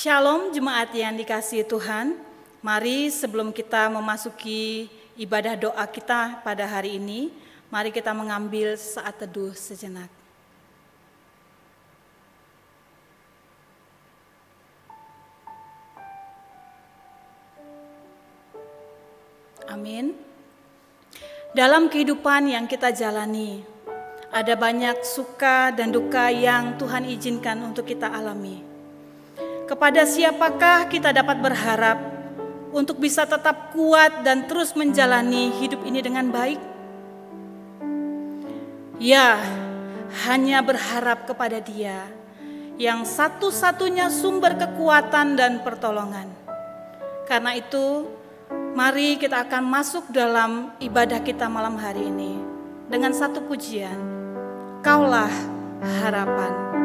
Shalom jemaat yang dikasihi Tuhan. Mari sebelum kita memasuki ibadah doa kita pada hari ini, mari kita mengambil saat teduh sejenak. Amin. Dalam kehidupan yang kita jalani, ada banyak suka dan duka yang Tuhan izinkan untuk kita alami. Kepada siapakah kita dapat berharap untuk bisa tetap kuat dan terus menjalani hidup ini dengan baik? Ya, hanya berharap kepada Dia yang satu-satunya sumber kekuatan dan pertolongan. Karena itu, mari kita akan masuk dalam ibadah kita malam hari ini dengan satu pujian, Kaulah Harapan.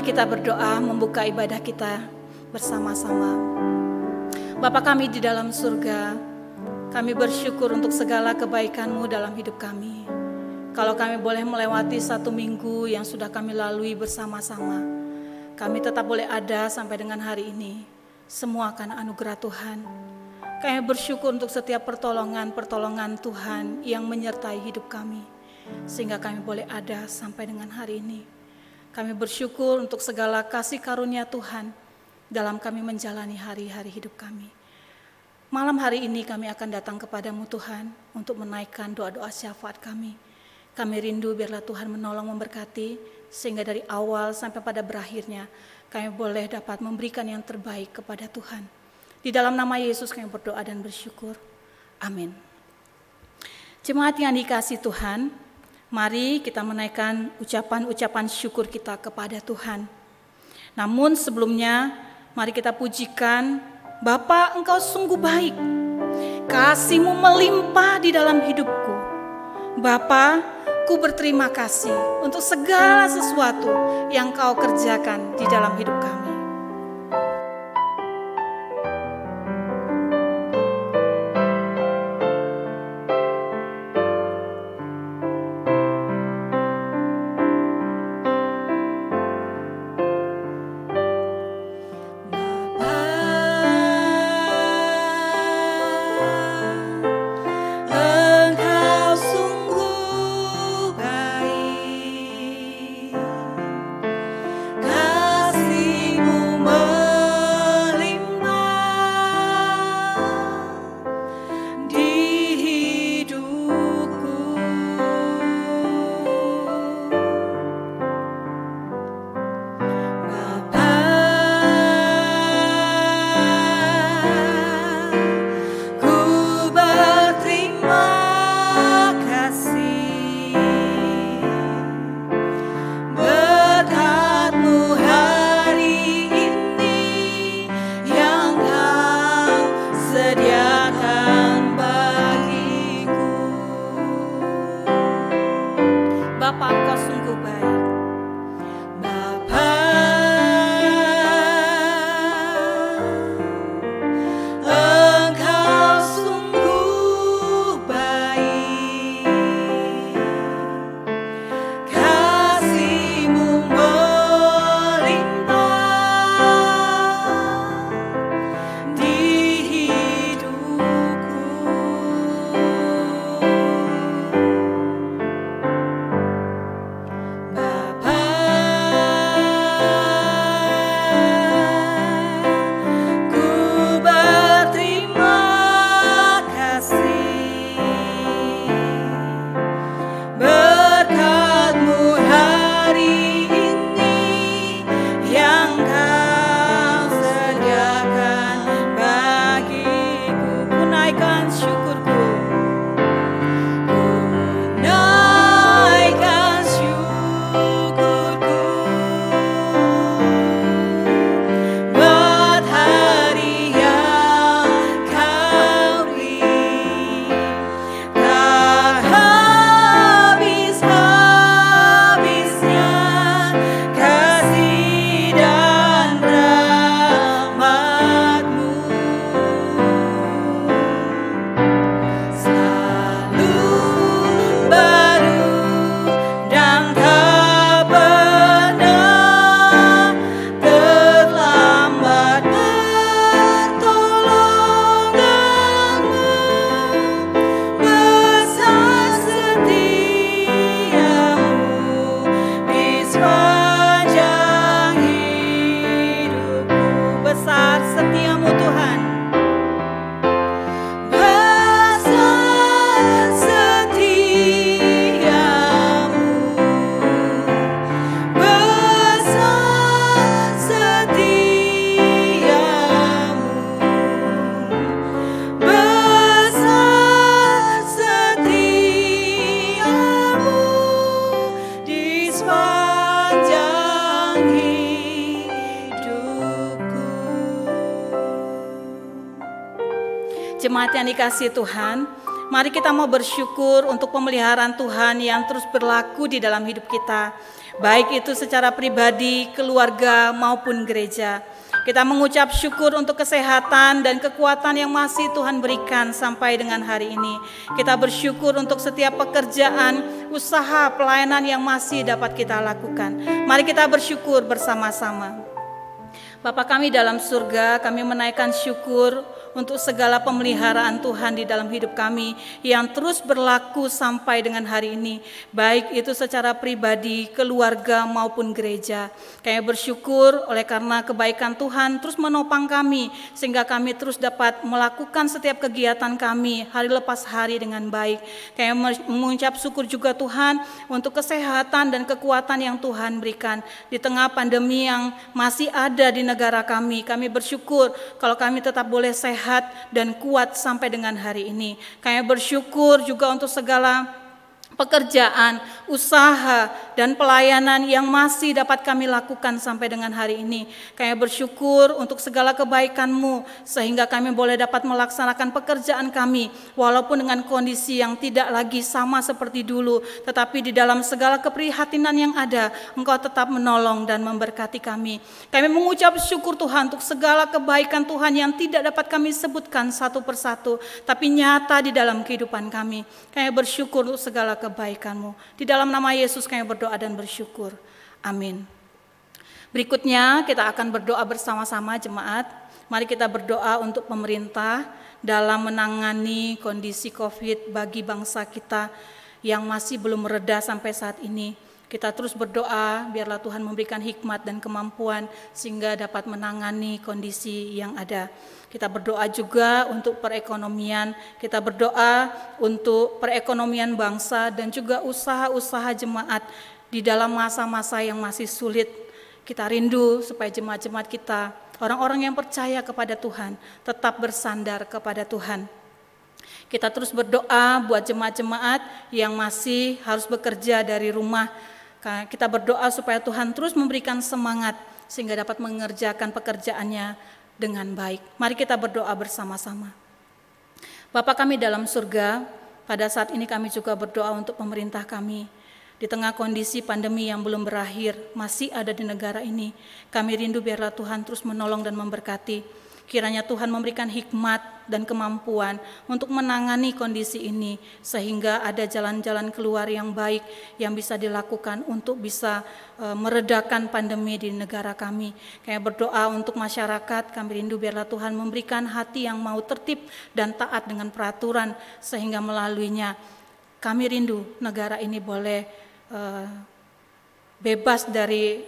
Kita berdoa membuka ibadah kita bersama-sama. Bapa kami di dalam surga, kami bersyukur untuk segala kebaikan-Mu dalam hidup kami. Kalau kami boleh melewati satu minggu yang sudah kami lalui bersama-sama, kami tetap boleh ada sampai dengan hari ini. Semua karena anugerah Tuhan. Kami bersyukur untuk setiap pertolongan-pertolongan Tuhan yang menyertai hidup kami, sehingga kami boleh ada sampai dengan hari ini. Kami bersyukur untuk segala kasih karunia Tuhan dalam kami menjalani hari-hari hidup kami. Malam hari ini kami akan datang kepadamu Tuhan untuk menaikkan doa-doa syafaat kami. Kami rindu biarlah Tuhan menolong memberkati sehingga dari awal sampai pada berakhirnya kami boleh dapat memberikan yang terbaik kepada Tuhan. Di dalam nama Yesus kami berdoa dan bersyukur. Amin. Jemaat yang dikasihi Tuhan, mari kita menaikkan ucapan-ucapan syukur kita kepada Tuhan. Namun sebelumnya, mari kita pujikan, Bapa, Engkau sungguh baik. Kasih-Mu melimpah di dalam hidupku. Bapa, ku berterima kasih untuk segala sesuatu yang Kau kerjakan di dalam hidup kami. Jemaat yang dikasihi Tuhan, mari kita mau bersyukur untuk pemeliharaan Tuhan yang terus berlaku di dalam hidup kita, baik itu secara pribadi, keluarga maupun gereja. Kita mengucap syukur untuk kesehatan dan kekuatan yang masih Tuhan berikan sampai dengan hari ini. Kita bersyukur untuk setiap pekerjaan, usaha, pelayanan yang masih dapat kita lakukan. Mari kita bersyukur bersama-sama. Bapa kami dalam surga, kami menaikkan syukur untuk segala pemeliharaan Tuhan di dalam hidup kami yang terus berlaku sampai dengan hari ini, baik itu secara pribadi, keluarga maupun gereja. Kami bersyukur oleh karena kebaikan Tuhan terus menopang kami sehingga kami terus dapat melakukan setiap kegiatan kami hari lepas hari dengan baik. Kami mengucap syukur juga Tuhan untuk kesehatan dan kekuatan yang Tuhan berikan di tengah pandemi yang masih ada di negara kami. Kami bersyukur kalau kami tetap boleh sehat dan kuat sampai dengan hari ini. Kami bersyukur juga untuk segala pekerjaan, usaha, dan pelayanan yang masih dapat kami lakukan sampai dengan hari ini. Kami bersyukur untuk segala kebaikan-Mu sehingga kami boleh dapat melaksanakan pekerjaan kami walaupun dengan kondisi yang tidak lagi sama seperti dulu, tetapi di dalam segala keprihatinan yang ada, Engkau tetap menolong dan memberkati kami. Kami mengucap syukur Tuhan untuk segala kebaikan Tuhan yang tidak dapat kami sebutkan satu persatu, tapi nyata di dalam kehidupan kami. Kami bersyukur untuk segala kebaikan-Mu. Di dalam nama Yesus kami berdoa dan bersyukur. Amin. Berikutnya kita akan berdoa bersama-sama jemaat. Mari kita berdoa untuk pemerintah dalam menangani kondisi COVID bagi bangsa kita yang masih belum mereda sampai saat ini. Kita terus berdoa biarlah Tuhan memberikan hikmat dan kemampuan sehingga dapat menangani kondisi yang ada. Kita berdoa juga untuk perekonomian, kita berdoa untuk perekonomian bangsa dan juga usaha-usaha jemaat di dalam masa-masa yang masih sulit. Kita rindu supaya jemaat-jemaat kita, orang-orang yang percaya kepada Tuhan, tetap bersandar kepada Tuhan. Kita terus berdoa buat jemaat-jemaat yang masih harus bekerja dari rumah. Kita berdoa supaya Tuhan terus memberikan semangat sehingga dapat mengerjakan pekerjaannya dengan baik. Mari kita berdoa bersama-sama. Bapa kami dalam surga, pada saat ini kami juga berdoa untuk pemerintah kami. Di tengah kondisi pandemi yang belum berakhir, masih ada di negara ini. Kami rindu biarlah Tuhan terus menolong dan memberkati. Kiranya Tuhan memberikan hikmat dan kemampuan untuk menangani kondisi ini, sehingga ada jalan-jalan keluar yang baik yang bisa dilakukan untuk bisa meredakan pandemi di negara kami. Kami berdoa untuk masyarakat, kami rindu biarlah Tuhan memberikan hati yang mau tertib dan taat dengan peraturan, sehingga melaluinya kami rindu negara ini boleh bebas dari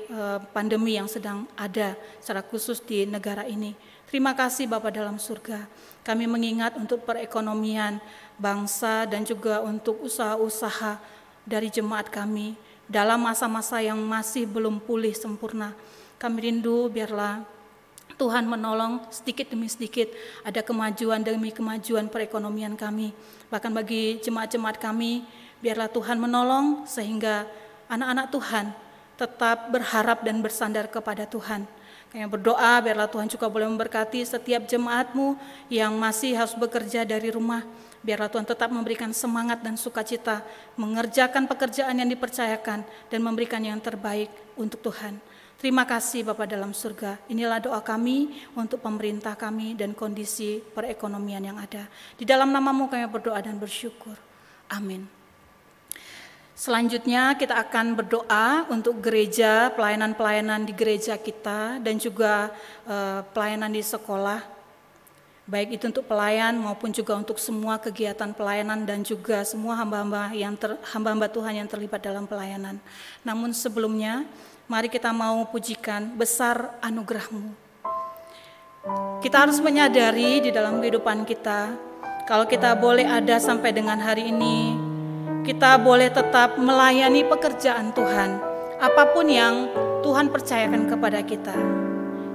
pandemi yang sedang ada secara khusus di negara ini. Terima kasih Bapa dalam surga. Kami mengingat untuk perekonomian bangsa dan juga untuk usaha-usaha dari jemaat kami dalam masa-masa yang masih belum pulih sempurna. Kami rindu biarlah Tuhan menolong sedikit demi sedikit ada kemajuan demi kemajuan perekonomian kami. Bahkan bagi jemaat-jemaat kami, biarlah Tuhan menolong sehingga anak-anak Tuhan tetap berharap dan bersandar kepada Tuhan. Kami berdoa biarlah Tuhan juga boleh memberkati setiap jemaat-Mu yang masih harus bekerja dari rumah. Biarlah Tuhan tetap memberikan semangat dan sukacita mengerjakan pekerjaan yang dipercayakan dan memberikan yang terbaik untuk Tuhan. Terima kasih Bapa dalam surga. Inilah doa kami untuk pemerintah kami dan kondisi perekonomian yang ada. Di dalam nama-Mu kami berdoa dan bersyukur. Amin. Selanjutnya kita akan berdoa untuk gereja, pelayanan-pelayanan di gereja kita dan juga pelayanan di sekolah. Baik itu untuk pelayan maupun juga untuk semua kegiatan pelayanan dan juga semua hamba-hamba Tuhan yang terlibat dalam pelayanan. Namun sebelumnya, mari kita mau pujikan besar anugerah-Mu. Kita harus menyadari di dalam kehidupan kita, kalau kita boleh ada sampai dengan hari ini, kita boleh tetap melayani pekerjaan Tuhan, apapun yang Tuhan percayakan kepada kita.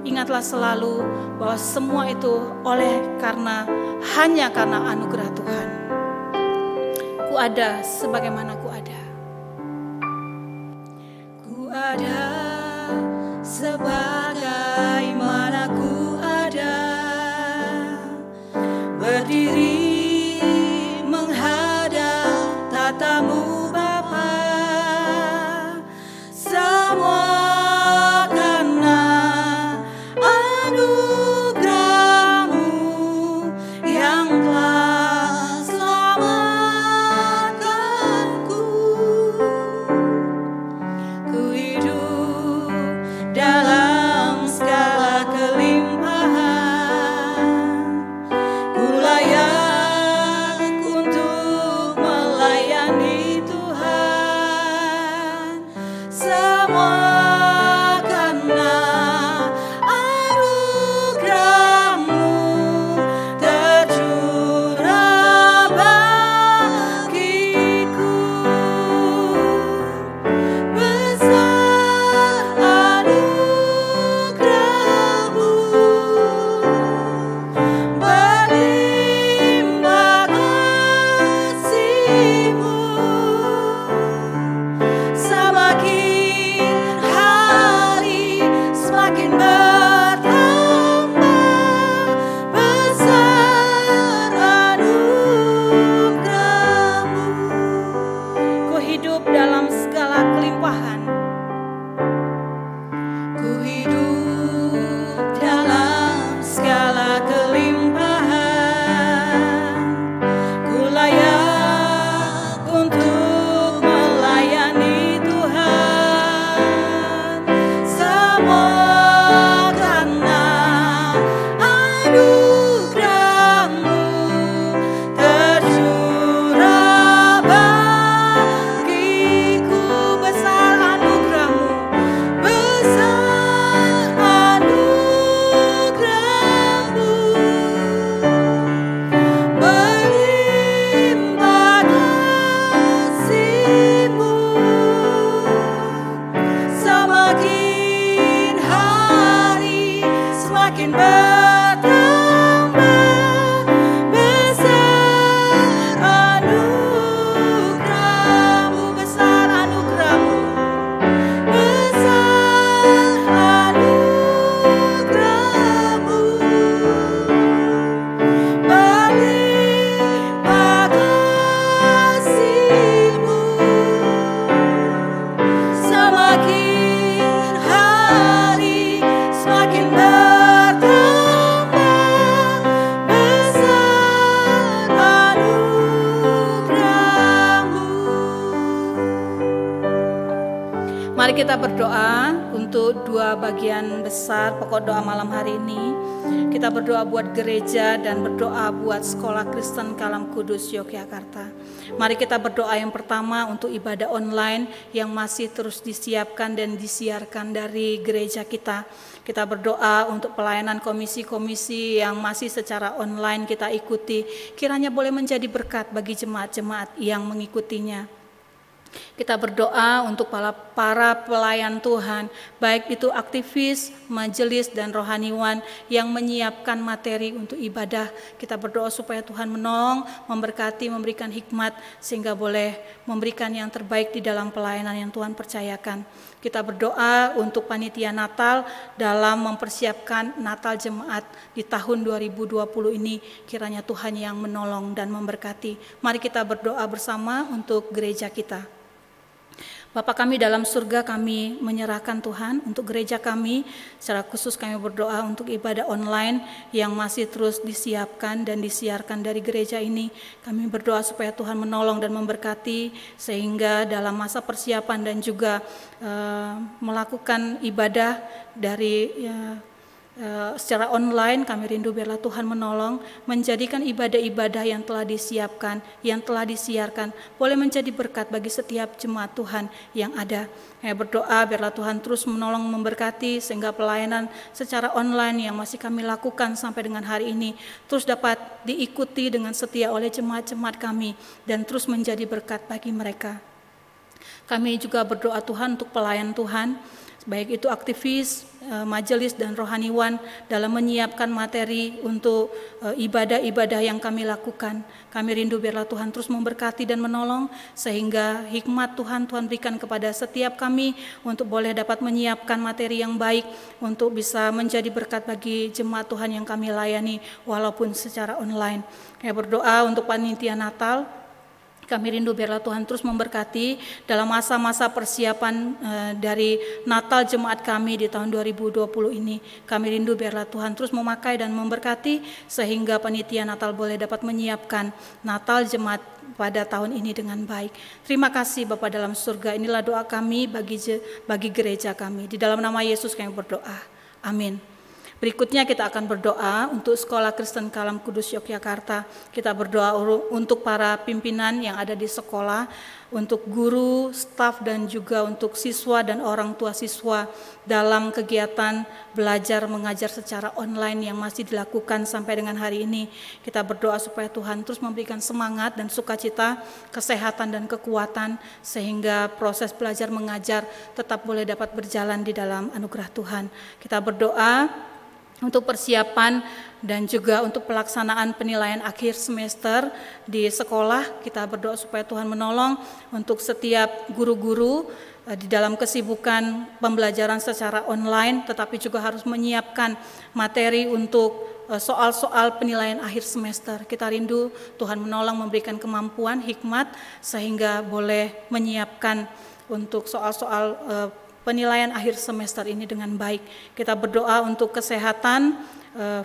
Ingatlah selalu bahwa semua itu hanya karena anugerah Tuhan. Ku ada sebagaimana ku ada. Ku ada sebagaimana ku ada, berdiri tatamu Bapa, semua karena anugerah-Mu yang telah selamatkanku. kita berdoa untuk dua bagian besar pokok doa malam hari ini. Kita berdoa buat gereja dan berdoa buat Sekolah Kristen Kalam Kudus Yogyakarta. Mari kita berdoa yang pertama untuk ibadah online yang masih terus disiapkan dan disiarkan dari gereja kita. Kita berdoa untuk pelayanan komisi-komisi yang masih secara online kita ikuti. Kiranya boleh menjadi berkat bagi jemaat-jemaat yang mengikutinya. Kita berdoa untuk para pelayan Tuhan, baik itu aktivis, majelis, dan rohaniwan yang menyiapkan materi untuk ibadah. Kita berdoa supaya Tuhan menolong, memberkati, memberikan hikmat, sehingga boleh memberikan yang terbaik di dalam pelayanan yang Tuhan percayakan. Kita berdoa untuk panitia Natal dalam mempersiapkan Natal jemaat di tahun 2020 ini. Kiranya Tuhan yang menolong dan memberkati. Mari kita berdoa bersama untuk gereja kita. Bapa kami dalam surga, kami menyerahkan Tuhan untuk gereja kami. Secara khusus kami berdoa untuk ibadah online yang masih terus disiapkan dan disiarkan dari gereja ini. Kami berdoa supaya Tuhan menolong dan memberkati, sehingga dalam masa persiapan dan juga melakukan ibadah dari secara online, kami rindu biarlah Tuhan menolong menjadikan ibadah-ibadah yang telah disiapkan, yang telah disiarkan boleh menjadi berkat bagi setiap jemaat Tuhan yang ada. Kami berdoa biarlah Tuhan terus menolong memberkati sehingga pelayanan secara online yang masih kami lakukan sampai dengan hari ini terus dapat diikuti dengan setia oleh jemaat-jemaat kami dan terus menjadi berkat bagi mereka. Kami juga berdoa Tuhan untuk pelayan Tuhan, baik itu aktivis, majelis, dan rohaniwan dalam menyiapkan materi untuk ibadah-ibadah yang kami lakukan. Kami rindu biarlah Tuhan terus memberkati dan menolong, sehingga hikmat Tuhan berikan kepada setiap kami untuk boleh dapat menyiapkan materi yang baik untuk bisa menjadi berkat bagi jemaat Tuhan yang kami layani walaupun secara online. Kami berdoa untuk panitia Natal. Kami rindu biarlah Tuhan terus memberkati dalam masa-masa persiapan dari Natal jemaat kami di tahun 2020 ini. Kami rindu biarlah Tuhan terus memakai dan memberkati sehingga panitia Natal boleh dapat menyiapkan Natal jemaat pada tahun ini dengan baik. Terima kasih Bapa dalam surga. Inilah doa kami bagi gereja kami. Di dalam nama Yesus kami berdoa. Amin. Berikutnya kita akan berdoa untuk Sekolah Kristen Kalam Kudus Yogyakarta. Kita berdoa untuk para pimpinan yang ada di sekolah, untuk guru, staf, dan juga untuk siswa dan orang tua siswa dalam kegiatan belajar mengajar secara online yang masih dilakukan sampai dengan hari ini. Kita berdoa supaya Tuhan terus memberikan semangat dan sukacita, kesehatan dan kekuatan, sehingga proses belajar mengajar tetap boleh dapat berjalan di dalam anugerah Tuhan. Kita berdoa untuk persiapan dan juga untuk pelaksanaan penilaian akhir semester di sekolah. Kita berdoa supaya Tuhan menolong untuk setiap guru-guru di dalam kesibukan pembelajaran secara online, tetapi juga harus menyiapkan materi untuk soal-soal penilaian akhir semester. Kita rindu Tuhan menolong memberikan kemampuan, hikmat, sehingga boleh menyiapkan untuk soal-soal penilaian akhir semester ini dengan baik. Kita berdoa untuk kesehatan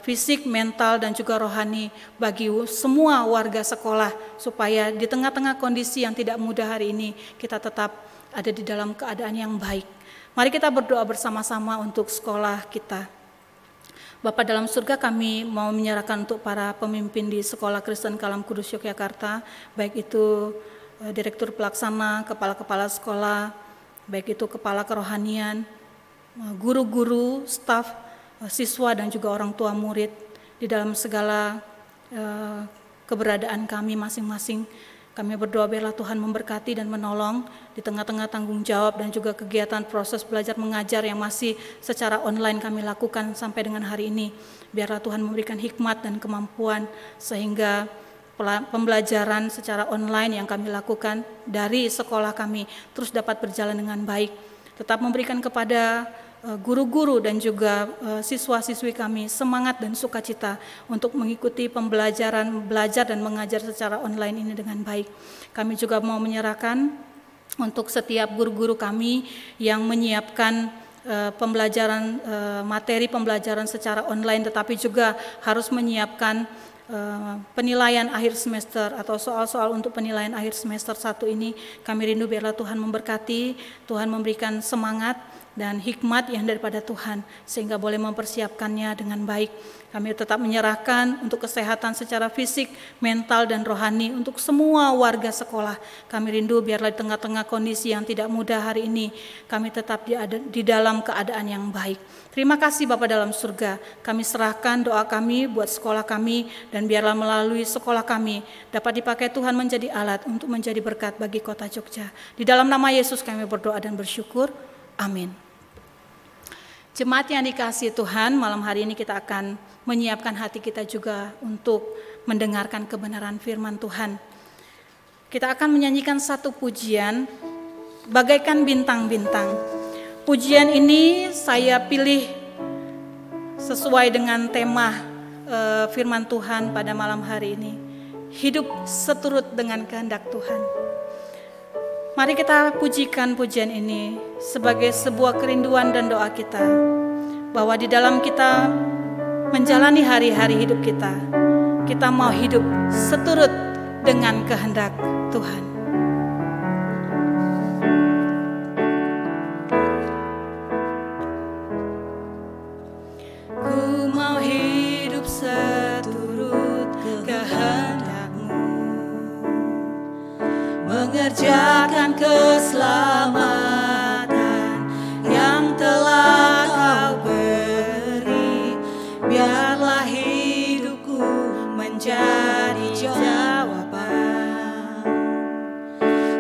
fisik, mental, dan juga rohani bagi semua warga sekolah, supaya di tengah-tengah kondisi yang tidak mudah hari ini kita tetap ada di dalam keadaan yang baik. Mari kita berdoa bersama-sama untuk sekolah kita. Bapa dalam surga, kami mau menyerahkan untuk para pemimpin di Sekolah Kristen Kalam Kudus Yogyakarta, baik itu direktur pelaksana, kepala-kepala sekolah, baik itu kepala kerohanian, guru-guru, staf, siswa, dan juga orang tua murid di dalam segala keberadaan kami masing-masing. Kami berdoa biarlah Tuhan memberkati dan menolong di tengah-tengah tanggung jawab dan juga kegiatan proses belajar mengajar yang masih secara online kami lakukan sampai dengan hari ini. Biarlah Tuhan memberikan hikmat dan kemampuan sehingga pembelajaran secara online yang kami lakukan dari sekolah kami terus dapat berjalan dengan baik. Tetap memberikan kepada guru-guru dan juga siswa-siswi kami semangat dan sukacita untuk mengikuti pembelajaran, belajar dan mengajar secara online ini dengan baik. Kami juga mau menyerahkan untuk setiap guru-guru kami yang menyiapkan pembelajaran, materi pembelajaran secara online, tetapi juga harus menyiapkan penilaian akhir semester atau soal-soal untuk penilaian akhir semester 1 ini, kami rindu biarlah Tuhan memberkati, Tuhan memberikan semangat dan hikmat yang daripada Tuhan sehingga boleh mempersiapkannya dengan baik. Kami tetap menyerahkan untuk kesehatan secara fisik, mental dan rohani untuk semua warga sekolah. Kami rindu biarlah di tengah-tengah kondisi yang tidak mudah hari ini, kami tetap di dalam keadaan yang baik. Terima kasih Bapa dalam surga, kami serahkan doa kami buat sekolah kami dan biarlah melalui sekolah kami dapat dipakai Tuhan menjadi alat untuk menjadi berkat bagi kota Jogja. Di dalam nama Yesus kami berdoa dan bersyukur. Amin. Jemaat yang dikasihi Tuhan, malam hari ini kita akan menyiapkan hati kita juga untuk mendengarkan kebenaran firman Tuhan. Kita akan menyanyikan satu pujian, bagaikan bintang-bintang. Pujian ini saya pilih sesuai dengan tema firman Tuhan pada malam hari ini. Hidup seturut dengan kehendak Tuhan. Mari kita pujikan pujian ini sebagai sebuah kerinduan dan doa kita, bahwa di dalam kita menjalani hari-hari hidup kita, kita mau hidup seturut dengan kehendak Tuhan. Ku mau hidup seturut kehendak-Mu, mengerjakan keselamatan yang telah Kau beri. Biarlah hidupku menjadi jawaban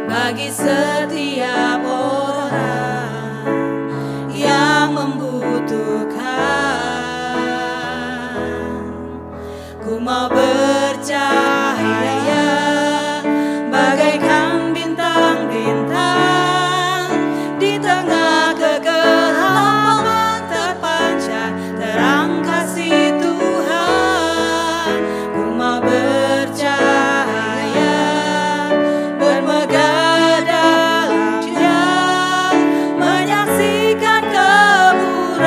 bagi setiap orang yang membutuhkan. Ku mau bercahaya bagaikan bintang-bintang di tengah kegelapan, terpancar terang kasih Tuhan. Ku mau bercahaya, bermegah dalam Dia, menyaksikan kemuliaan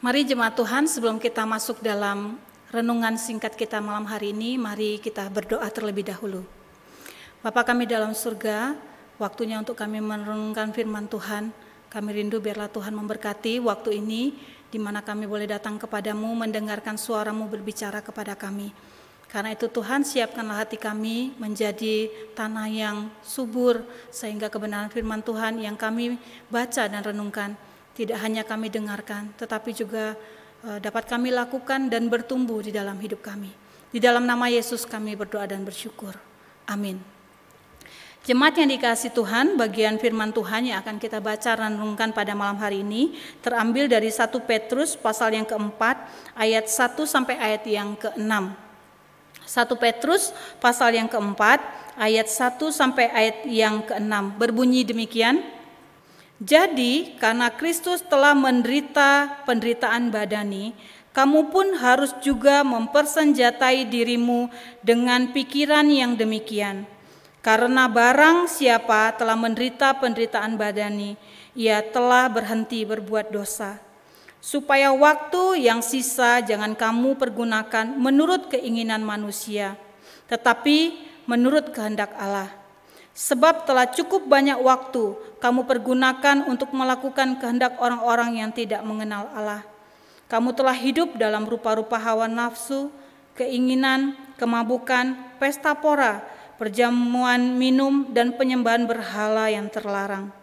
Mari jemaat Tuhan, sebelum kita masuk dalam renungan singkat kita malam hari ini, mari kita berdoa terlebih dahulu. Bapa kami dalam surga, waktunya untuk kami merenungkan firman Tuhan. Kami rindu biarlah Tuhan memberkati waktu ini, di mana kami boleh datang kepadamu, mendengarkan suara-Mu berbicara kepada kami. Karena itu Tuhan, siapkanlah hati kami menjadi tanah yang subur, sehingga kebenaran firman Tuhan yang kami baca dan renungkan, tidak hanya kami dengarkan, tetapi juga dapat kami lakukan dan bertumbuh di dalam hidup kami. Di dalam nama Yesus kami berdoa dan bersyukur. Amin. Jemaat yang dikasihi Tuhan, bagian firman Tuhan yang akan kita baca dan renungkan pada malam hari ini terambil dari 1 Petrus pasal yang keempat, ayat 1 sampai ayat yang ke-6. 1 Petrus pasal yang keempat, ayat 1 sampai ayat yang ke-6, berbunyi demikian. Jadi karena Kristus telah menderita penderitaan badani, kamu pun harus juga mempersenjatai dirimu dengan pikiran yang demikian. Karena barang siapa telah menderita penderitaan badani, ia telah berhenti berbuat dosa. Supaya waktu yang sisa jangan kamu pergunakan menurut keinginan manusia, tetapi menurut kehendak Allah. Sebab telah cukup banyak waktu kamu pergunakan untuk melakukan kehendak orang-orang yang tidak mengenal Allah. Kamu telah hidup dalam rupa-rupa hawa nafsu, keinginan, kemabukan, pesta pora, perjamuan minum, dan penyembahan berhala yang terlarang.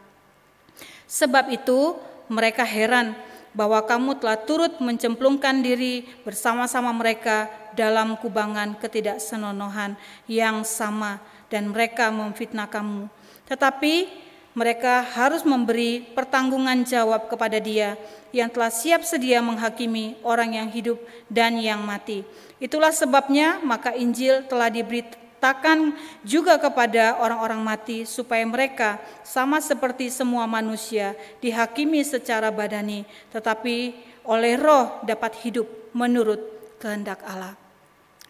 Sebab itu mereka heran bahwa kamu telah turut mencemplungkan diri bersama-sama mereka dalam kubangan ketidaksenonohan yang sama, dan mereka memfitnah kamu. Tetapi mereka harus memberi pertanggungan jawab kepada Dia yang telah siap sedia menghakimi orang yang hidup dan yang mati. Itulah sebabnya maka Injil telah diberitakan juga kepada orang-orang mati, supaya mereka sama seperti semua manusia dihakimi secara badani, tetapi oleh Roh dapat hidup menurut kehendak Allah.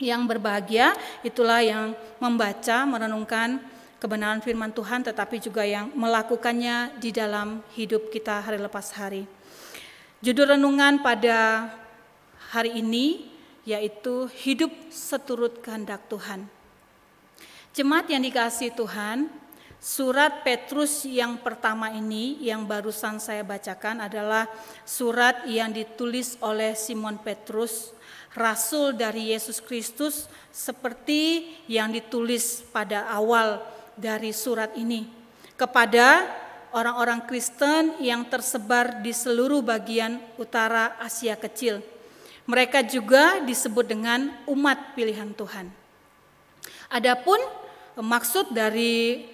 Yang berbahagia itulah yang membaca, merenungkan kebenaran firman Tuhan, tetapi juga yang melakukannya di dalam hidup kita hari lepas hari. Judul renungan pada hari ini yaitu hidup seturut kehendak Tuhan. Jemaat yang dikasihi Tuhan, surat Petrus yang pertama ini yang barusan saya bacakan adalah surat yang ditulis oleh Simon Petrus, rasul dari Yesus Kristus, seperti yang ditulis pada awal dari surat ini, kepada orang-orang Kristen yang tersebar di seluruh bagian utara Asia Kecil. Mereka juga disebut dengan umat pilihan Tuhan. Adapun maksud dari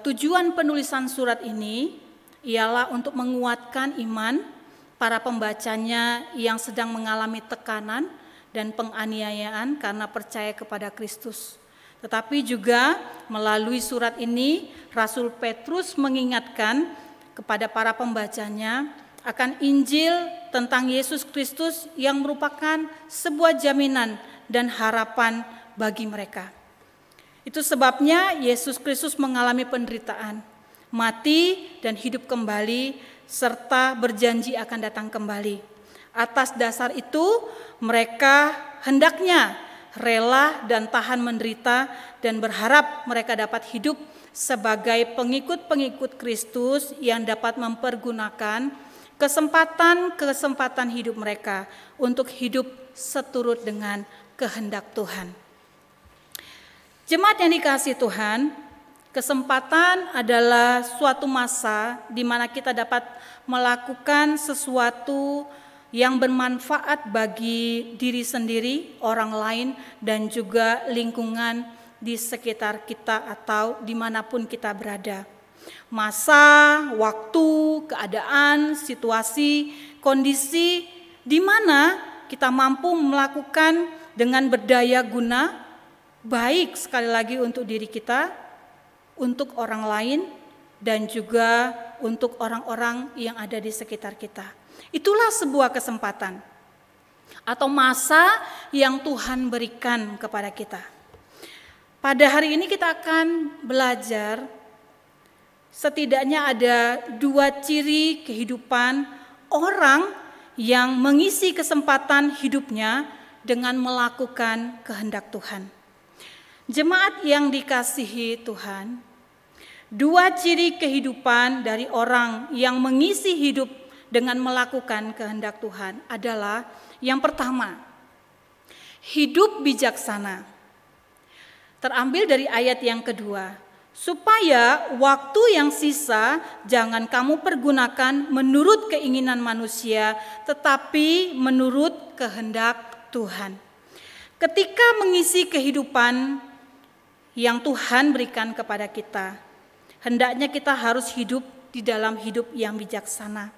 tujuan penulisan surat ini ialah untuk menguatkan iman para pembacanya yang sedang mengalami tekanan dan penganiayaan karena percaya kepada Kristus. Tetapi juga melalui surat ini Rasul Petrus mengingatkan kepada para pembacanya akan Injil tentang Yesus Kristus yang merupakan sebuah jaminan dan harapan bagi mereka. Itu sebabnya Yesus Kristus mengalami penderitaan, mati dan hidup kembali, serta berjanji akan datang kembali. Atas dasar itu mereka hendaknya rela dan tahan menderita dan berharap mereka dapat hidup sebagai pengikut-pengikut Kristus yang dapat mempergunakan kesempatan hidup mereka untuk hidup seturut dengan kehendak Tuhan. Jemaat yang dikasihi Tuhan, kesempatan adalah suatu masa di mana kita dapat melakukan sesuatu yang bermanfaat bagi diri sendiri, orang lain, dan juga lingkungan di sekitar kita atau dimanapun kita berada. Masa, waktu, keadaan, situasi, kondisi di mana kita mampu melakukan dengan berdaya guna, baik sekali lagi untuk diri kita, untuk orang lain, dan juga untuk orang-orang yang ada di sekitar kita. Itulah sebuah kesempatan atau masa yang Tuhan berikan kepada kita. Pada hari ini kita akan belajar setidaknya ada 2 ciri kehidupan orang yang mengisi kesempatan hidupnya dengan melakukan kehendak Tuhan. Jemaat yang dikasihi Tuhan, dua ciri kehidupan dari orang yang mengisi hidup dengan melakukan kehendak Tuhan adalah yang pertama, hidup bijaksana. Terambil dari ayat yang kedua, supaya waktu yang sisa jangan kamu pergunakan menurut keinginan manusia, tetapi menurut kehendak Tuhan. Ketika mengisi kehidupan yang Tuhan berikan kepada kita, hendaknya kita harus hidup di dalam hidup yang bijaksana.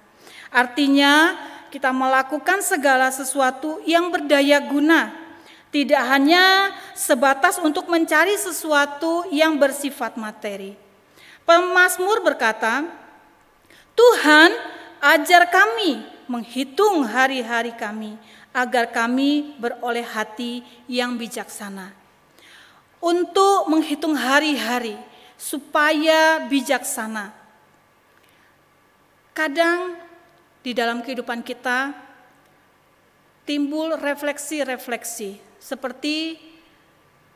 Artinya kita melakukan segala sesuatu yang berdaya guna, tidak hanya sebatas untuk mencari sesuatu yang bersifat materi. Pemazmur berkata, Tuhan ajar kami menghitung hari-hari kami, agar kami beroleh hati yang bijaksana. Untuk menghitung hari-hari supaya bijaksana. Kadang di dalam kehidupan kita timbul refleksi-refleksi seperti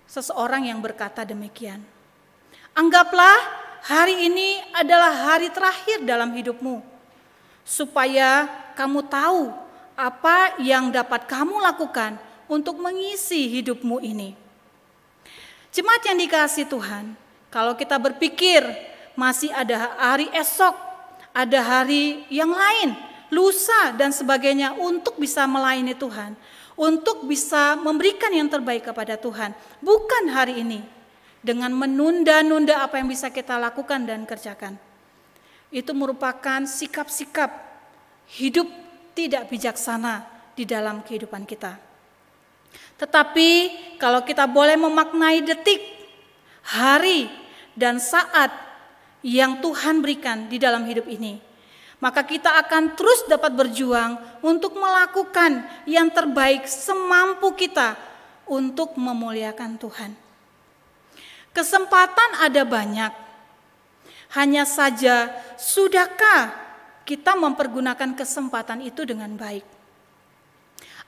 seseorang yang berkata demikian. Anggaplah hari ini adalah hari terakhir dalam hidupmu, supaya kamu tahu apa yang dapat kamu lakukan untuk mengisi hidupmu ini. Jemaat yang dikasihi Tuhan, kalau kita berpikir masih ada hari esok, ada hari yang lain, lusa dan sebagainya untuk bisa melayani Tuhan, untuk bisa memberikan yang terbaik kepada Tuhan, bukan hari ini, dengan menunda-nunda apa yang bisa kita lakukan dan kerjakan. Itu merupakan sikap-sikap hidup tidak bijaksana di dalam kehidupan kita. Tetapi kalau kita boleh memaknai detik, hari, dan saat yang Tuhan berikan di dalam hidup ini, maka kita akan terus dapat berjuang untuk melakukan yang terbaik semampu kita untuk memuliakan Tuhan. Kesempatan ada banyak, hanya saja sudahkah kita mempergunakan kesempatan itu dengan baik?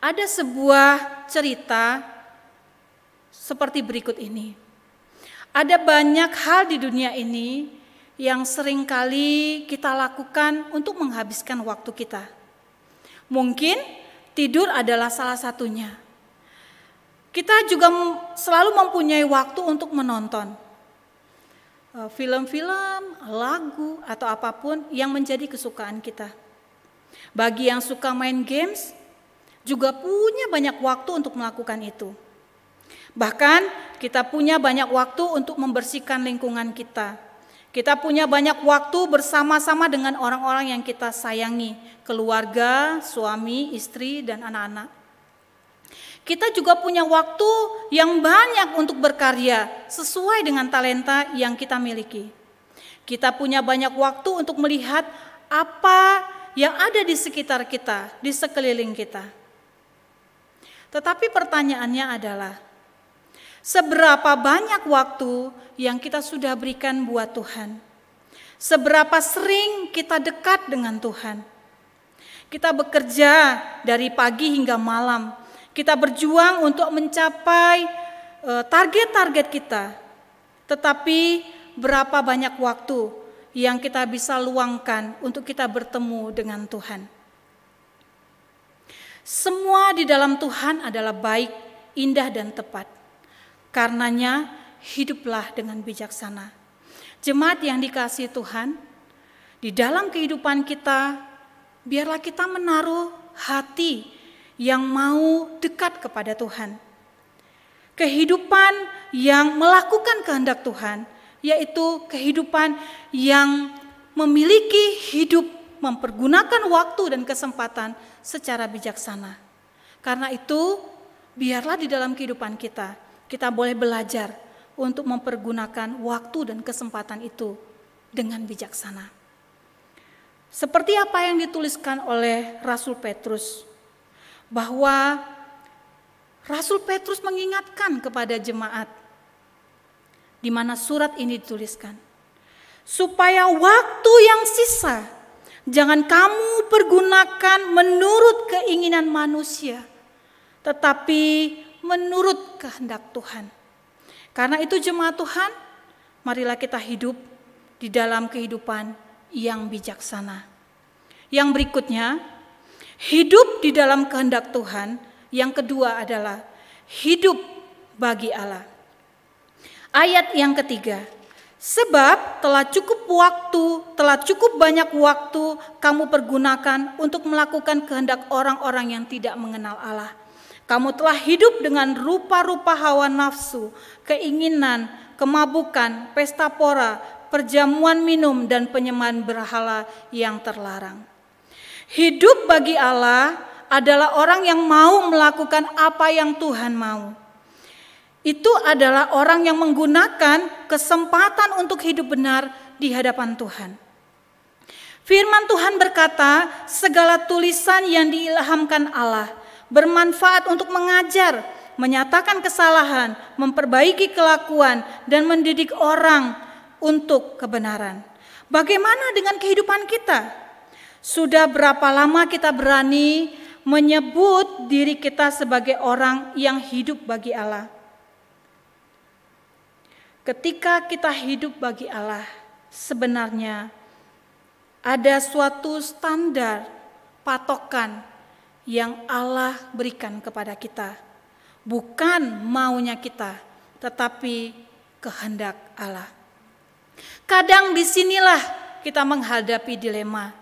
Ada sebuah cerita seperti berikut ini. Ada banyak hal di dunia ini yang seringkali kita lakukan untuk menghabiskan waktu kita. Mungkin tidur adalah salah satunya. Kita juga selalu mempunyai waktu untuk menonton film-film, lagu, atau apapun yang menjadi kesukaan kita. Bagi yang suka main games, juga punya banyak waktu untuk melakukan itu. Bahkan kita punya banyak waktu untuk membersihkan lingkungan kita. Kita punya banyak waktu bersama-sama dengan orang-orang yang kita sayangi, keluarga, suami, istri, dan anak-anak. Kita juga punya waktu yang banyak untuk berkarya sesuai dengan talenta yang kita miliki. Kita punya banyak waktu untuk melihat apa yang ada di sekitar kita, di sekeliling kita. Tetapi pertanyaannya adalah, seberapa banyak waktu yang kita sudah berikan buat Tuhan? Seberapa sering kita dekat dengan Tuhan? Kita bekerja dari pagi hingga malam. Kita berjuang untuk mencapai target-target kita. Tetapi berapa banyak waktu yang kita bisa luangkan untuk kita bertemu dengan Tuhan? Semua di dalam Tuhan adalah baik, indah, dan tepat. Karenanya hiduplah dengan bijaksana. Jemaat yang dikasihi Tuhan, di dalam kehidupan kita, biarlah kita menaruh hati yang mau dekat kepada Tuhan. Kehidupan yang melakukan kehendak Tuhan, yaitu kehidupan yang memiliki hidup, mempergunakan waktu dan kesempatan secara bijaksana. Karena itu, biarlah di dalam kehidupan kita boleh belajar untuk mempergunakan waktu dan kesempatan itu dengan bijaksana. Seperti apa yang dituliskan oleh Rasul Petrus, bahwa Rasul Petrus mengingatkan kepada jemaat, di mana surat ini dituliskan, supaya waktu yang sisa Jangan kamu pergunakan menurut keinginan manusia, tetapi menurut kehendak Tuhan. Karena itu jemaat Tuhan, marilah kita hidup di dalam kehidupan yang bijaksana. Yang berikutnya, hidup di dalam kehendak Tuhan. Yang kedua adalah hidup bagi Allah. Ayat yang ketiga, sebab telah cukup banyak waktu kamu pergunakan untuk melakukan kehendak orang-orang yang tidak mengenal Allah. Kamu telah hidup dengan rupa-rupa hawa nafsu, keinginan, kemabukan, pesta pora, perjamuan minum, dan penyembahan berhala yang terlarang. Hidup bagi Allah adalah orang yang mau melakukan apa yang Tuhan mau. Itu adalah orang yang menggunakan kesempatan untuk hidup benar di hadapan Tuhan. Firman Tuhan berkata, segala tulisan yang diilhamkan Allah bermanfaat untuk mengajar, menyatakan kesalahan, memperbaiki kelakuan, dan mendidik orang untuk kebenaran. Bagaimana dengan kehidupan kita? Sudah berapa lama kita berani menyebut diri kita sebagai orang yang hidup bagi Allah? Ketika kita hidup bagi Allah, sebenarnya ada suatu standar patokan yang Allah berikan kepada kita. Bukan maunya kita, tetapi kehendak Allah. Kadang disinilah kita menghadapi dilema.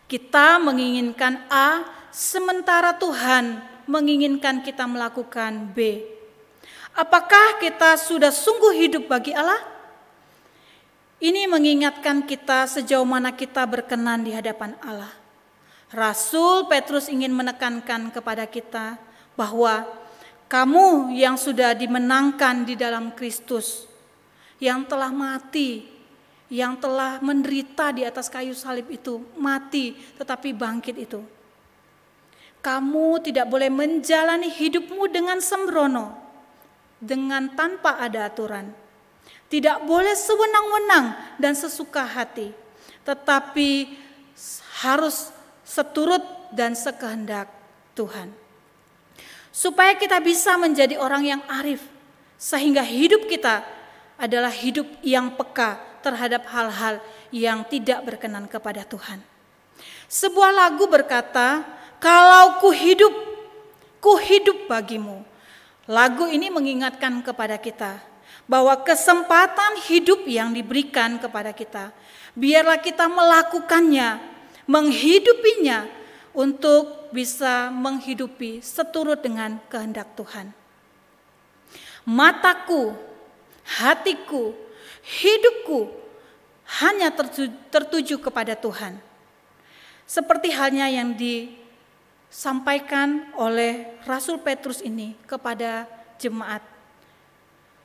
Kita menginginkan A, sementara Tuhan menginginkan kita melakukan B. Apakah kita sudah sungguh hidup bagi Allah? Ini mengingatkan kita sejauh mana kita berkenan di hadapan Allah. Rasul Petrus ingin menekankan kepada kita bahwa kamu yang sudah dimenangkan di dalam Kristus, yang telah mati, yang telah menderita di atas kayu salib itu, mati tetapi bangkit itu. Kamu tidak boleh menjalani hidupmu dengan sembrono, dengan tanpa ada aturan. Tidak boleh sewenang-wenang dan sesuka hati, tetapi harus seturut dan sekehendak Tuhan. Supaya kita bisa menjadi orang yang arif, sehingga hidup kita adalah hidup yang peka terhadap hal-hal yang tidak berkenan kepada Tuhan. Sebuah lagu berkata, kalau ku hidup bagimu. Lagu ini mengingatkan kepada kita bahwa kesempatan hidup yang diberikan kepada kita, biarlah kita melakukannya, menghidupinya untuk bisa menghidupi seturut dengan kehendak Tuhan. Mataku, hatiku, hidupku hanya tertuju kepada Tuhan. Seperti halnya yang disampaikan oleh Rasul Petrus ini kepada jemaat,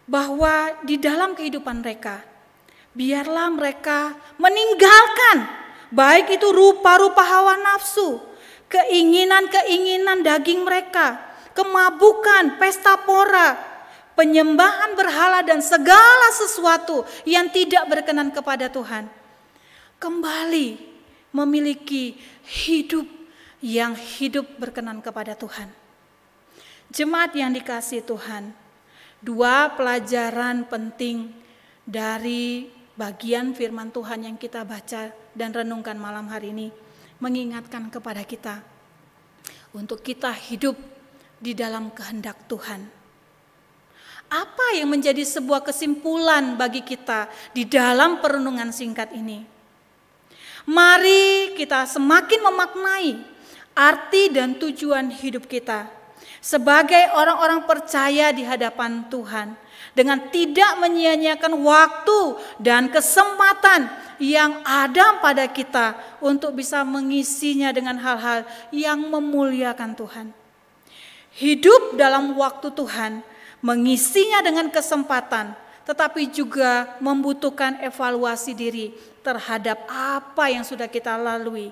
bahwa di dalam kehidupan mereka, biarlah mereka meninggalkan baik itu rupa-rupa hawa nafsu, keinginan-keinginan daging mereka, kemabukan, pesta pora, penyembahan berhala, dan segala sesuatu yang tidak berkenan kepada Tuhan. Kembali memiliki hidup yang hidup berkenan kepada Tuhan. Jemaat yang dikasihi Tuhan, dua pelajaran penting dari bagian firman Tuhan yang kita baca dan renungkan malam hari ini mengingatkan kepada kita untuk kita hidup di dalam kehendak Tuhan. Apa yang menjadi sebuah kesimpulan bagi kita di dalam perenungan singkat ini? Mari kita semakin memaknai arti dan tujuan hidup kita sebagai orang-orang percaya di hadapan Tuhan, dengan tidak menyia-nyiakan waktu dan kesempatan yang ada pada kita untuk bisa mengisinya dengan hal-hal yang memuliakan Tuhan. Hidup dalam waktu Tuhan, mengisinya dengan kesempatan, tetapi juga membutuhkan evaluasi diri terhadap apa yang sudah kita lalui,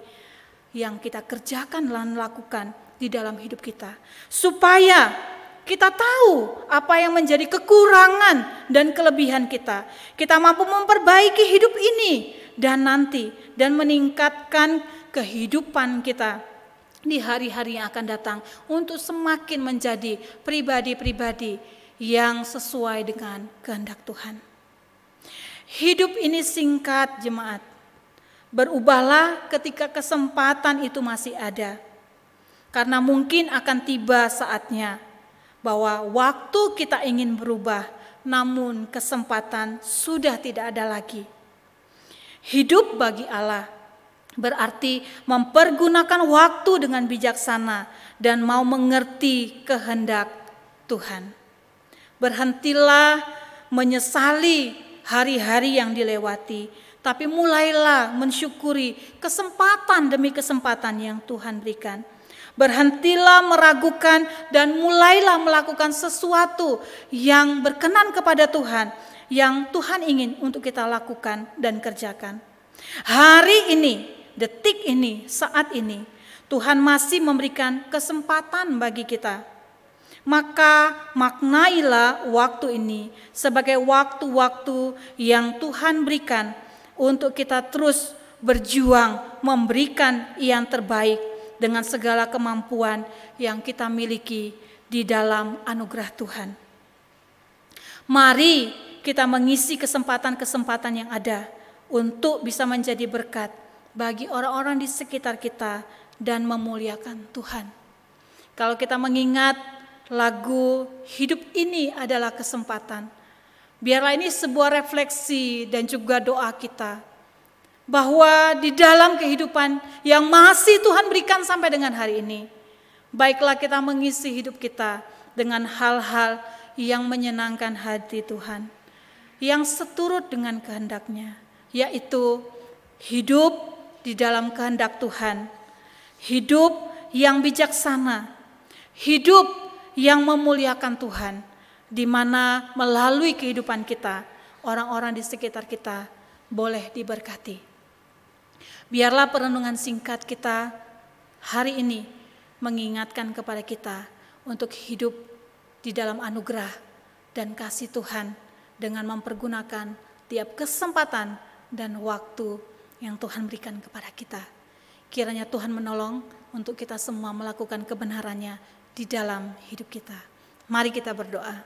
yang kita kerjakan dan lakukan di dalam hidup kita, supaya kita tahu apa yang menjadi kekurangan dan kelebihan kita. Kita mampu memperbaiki hidup ini dan nanti dan meningkatkan kehidupan kita di hari-hari yang akan datang untuk semakin menjadi pribadi-pribadi yang sesuai dengan kehendak Tuhan. Hidup ini singkat, jemaat. Berubahlah ketika kesempatan itu masih ada. Karena mungkin akan tiba saatnya bahwa waktu kita ingin berubah, namun kesempatan sudah tidak ada lagi. Hidup bagi Allah berarti mempergunakan waktu dengan bijaksana dan mau mengerti kehendak Tuhan. Berhentilah menyesali hari-hari yang dilewati, tapi mulailah mensyukuri kesempatan demi kesempatan yang Tuhan berikan. Berhentilah meragukan dan mulailah melakukan sesuatu yang berkenan kepada Tuhan, yang Tuhan ingin untuk kita lakukan dan kerjakan. Hari ini, detik ini, saat ini, Tuhan masih memberikan kesempatan bagi kita. Maka maknailah waktu ini sebagai waktu-waktu yang Tuhan berikan untuk kita terus berjuang memberikan yang terbaik dengan segala kemampuan yang kita miliki di dalam anugerah Tuhan. Mari kita mengisi kesempatan-kesempatan yang ada untuk bisa menjadi berkat bagi orang-orang di sekitar kita dan memuliakan Tuhan. Kalau kita mengingat lagu Hidup Ini Adalah Kesempatan, biarlah ini sebuah refleksi dan juga doa kita bahwa di dalam kehidupan yang masih Tuhan berikan sampai dengan hari ini, baiklah kita mengisi hidup kita dengan hal-hal yang menyenangkan hati Tuhan, yang seturut dengan kehendak-Nya, yaitu hidup di dalam kehendak Tuhan, hidup yang bijaksana, hidup yang memuliakan Tuhan, di mana melalui kehidupan kita, orang-orang di sekitar kita boleh diberkati. Biarlah perenungan singkat kita hari ini mengingatkan kepada kita untuk hidup di dalam anugerah dan kasih Tuhan dengan mempergunakan tiap kesempatan dan waktu yang Tuhan berikan kepada kita. Kiranya Tuhan menolong untuk kita semua melakukan kebenarannya di dalam hidup kita. Mari kita berdoa.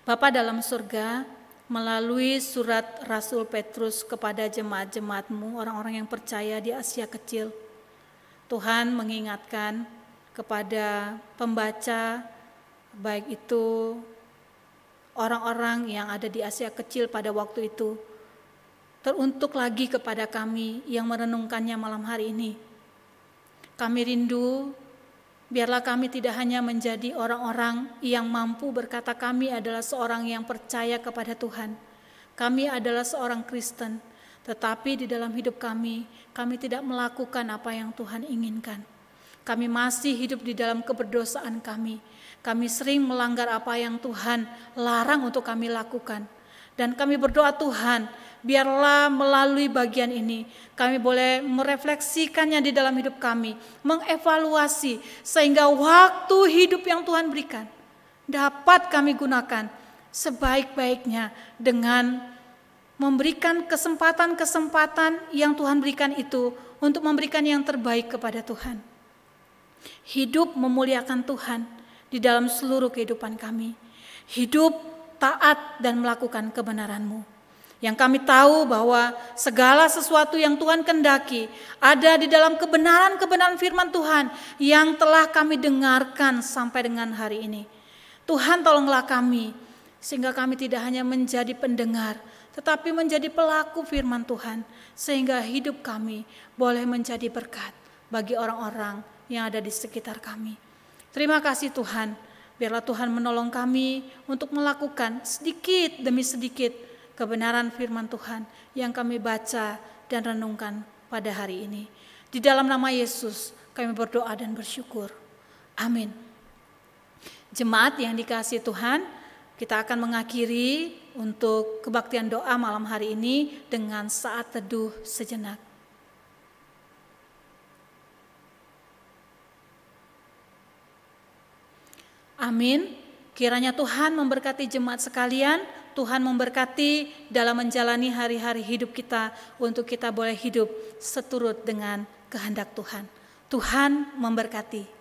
Bapa dalam surga, melalui surat Rasul Petrus kepada jemaat-jemaat-Mu, orang-orang yang percaya di Asia Kecil, Tuhan mengingatkan kepada pembaca, baik itu orang-orang yang ada di Asia Kecil pada waktu itu, teruntuk lagi kepada kami yang merenungkannya malam hari ini. Kami rindu, biarlah kami tidak hanya menjadi orang-orang yang mampu berkata kami adalah seorang yang percaya kepada Tuhan. Kami adalah seorang Kristen, tetapi di dalam hidup kami tidak melakukan apa yang Tuhan inginkan. Kami masih hidup di dalam keberdosaan kami. Kami sering melanggar apa yang Tuhan larang untuk kami lakukan. Dan kami berdoa Tuhan, biarlah melalui bagian ini kami boleh merefleksikannya di dalam hidup kami, mengevaluasi sehingga waktu hidup yang Tuhan berikan dapat kami gunakan sebaik-baiknya dengan memberikan kesempatan-kesempatan yang Tuhan berikan itu untuk memberikan yang terbaik kepada Tuhan. Hidup memuliakan Tuhan di dalam seluruh kehidupan kami. Hidup taat dan melakukan kebenaran-Mu. Yang kami tahu bahwa segala sesuatu yang Tuhan kendaki ada di dalam kebenaran-kebenaran firman Tuhan yang telah kami dengarkan sampai dengan hari ini. Tuhan tolonglah kami sehingga kami tidak hanya menjadi pendengar tetapi menjadi pelaku firman Tuhan sehingga hidup kami boleh menjadi berkat bagi orang-orang yang ada di sekitar kami. Terima kasih Tuhan, biarlah Tuhan menolong kami untuk melakukan sedikit demi sedikit kebenaran firman Tuhan yang kami baca dan renungkan pada hari ini. Di dalam nama Yesus kami berdoa dan bersyukur. Amin. Jemaat yang dikasihi Tuhan, kita akan mengakhiri untuk kebaktian doa malam hari ini dengan saat teduh sejenak. Amin. Kiranya Tuhan memberkati jemaat sekalian, Tuhan memberkati dalam menjalani hari-hari hidup kita untuk kita boleh hidup seturut dengan kehendak Tuhan. Tuhan memberkati.